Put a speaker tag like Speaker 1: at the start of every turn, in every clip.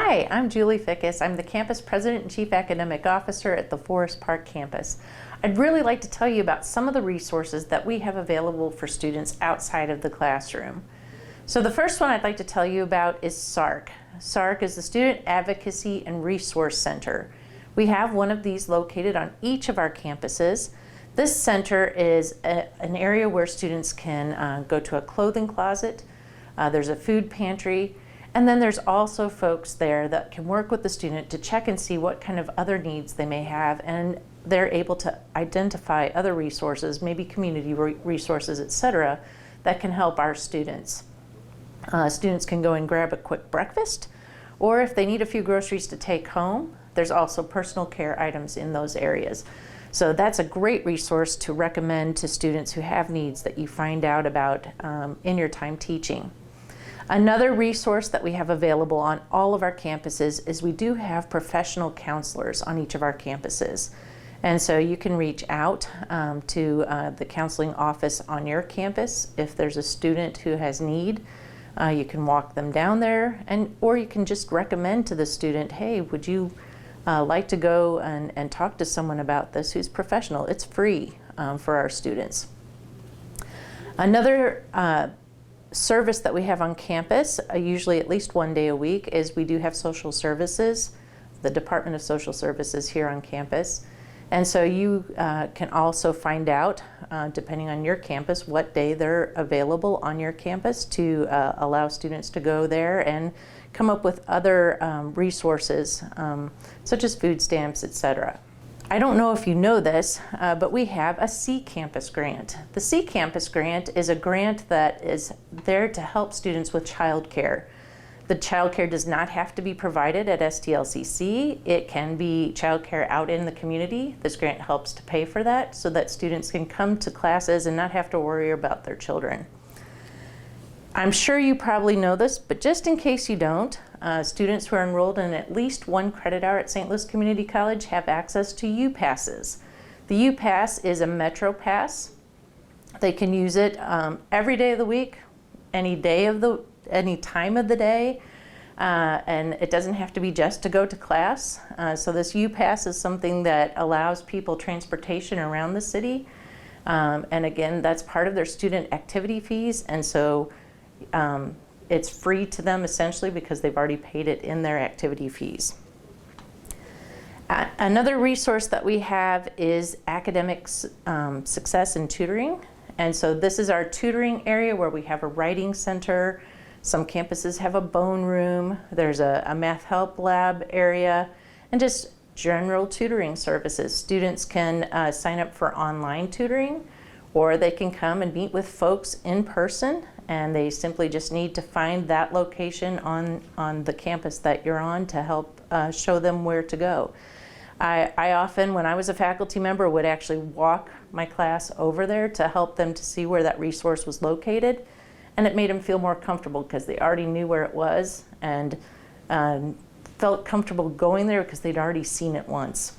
Speaker 1: Hi, I'm Julie Fickus. I'm the Campus President and Chief Academic Officer at the Forest Park campus. I'd really like to tell you about some of the resources that we have available for students outside of the classroom. So the first one I'd like to tell you about is SARC. SARC is the Student Advocacy and Resource Center. We have one of these located on each of our campuses. This center is an area where students can go to a clothing closet, there's a food pantry, and then there's also folks there that can work with the student to check and see what kind of other needs they may have, and they're able to identify other resources, maybe community resources, etc., that can help our students. Students can go and grab a quick breakfast, or if they need a few groceries to take home, there's also personal care items in those areas. So that's a great resource to recommend to students who have needs that you find out about in your time teaching. Another resource that we have available on all of our campuses is we do have professional counselors on each of our campuses. And so you can reach out to the counseling office on your campus. If there's a student who has need, you can walk them down there, or you can just recommend to the student, hey, would you like to go and talk to someone about this who's professional? It's free for our students. Another service that we have on campus, usually at least one day a week, is we do have social services, the Department of Social Services here on campus. And so you can also find out, depending on your campus, what day they're available on your campus to allow students to go there and come up with other resources, such as food stamps, etc. I don't know if you know this, but we have a C Campus grant. The C Campus grant is a grant that is there to help students with childcare. The childcare does not have to be provided at STLCC. It can be childcare out in the community. This grant helps to pay for that so that students can come to classes and not have to worry about their children. I'm sure you probably know this, but just in case you don't, students who are enrolled in at least one credit hour at St. Louis Community College have access to U-Passes. The U-Pass is a Metro Pass. They can use it every day of the week, any time of the day, and it doesn't have to be just to go to class. So this U-Pass is something that allows people transportation around the city, and again, that's part of their student activity fees, and so it's free to them essentially because they've already paid it in their activity fees. Another resource that we have is academic success and tutoring. And so this is our tutoring area where we have a writing center. Some campuses have a bone room. There's a math help lab area, and just general tutoring services. Students can sign up for online tutoring, or they can come and meet with folks in person, and they simply just need to find that location on the campus that you're on to help show them where to go. I often, when I was a faculty member, would actually walk my class over there to help them to see where that resource was located, and it made them feel more comfortable because they already knew where it was and felt comfortable going there because they'd already seen it once.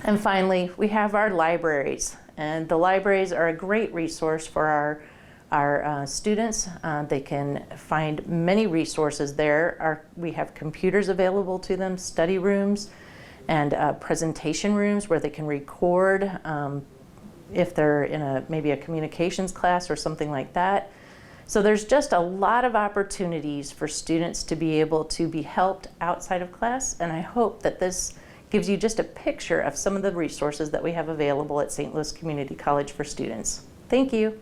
Speaker 1: And finally, we have our libraries, and the libraries are a great resource for our students. They can find many resources there. We have computers available to them, study rooms, and presentation rooms where they can record if they're in maybe a communications class or something like that. So there's just a lot of opportunities for students to be able to be helped outside of class, and I hope that this gives you just a picture of some of the resources that we have available at St. Louis Community College for students. Thank you.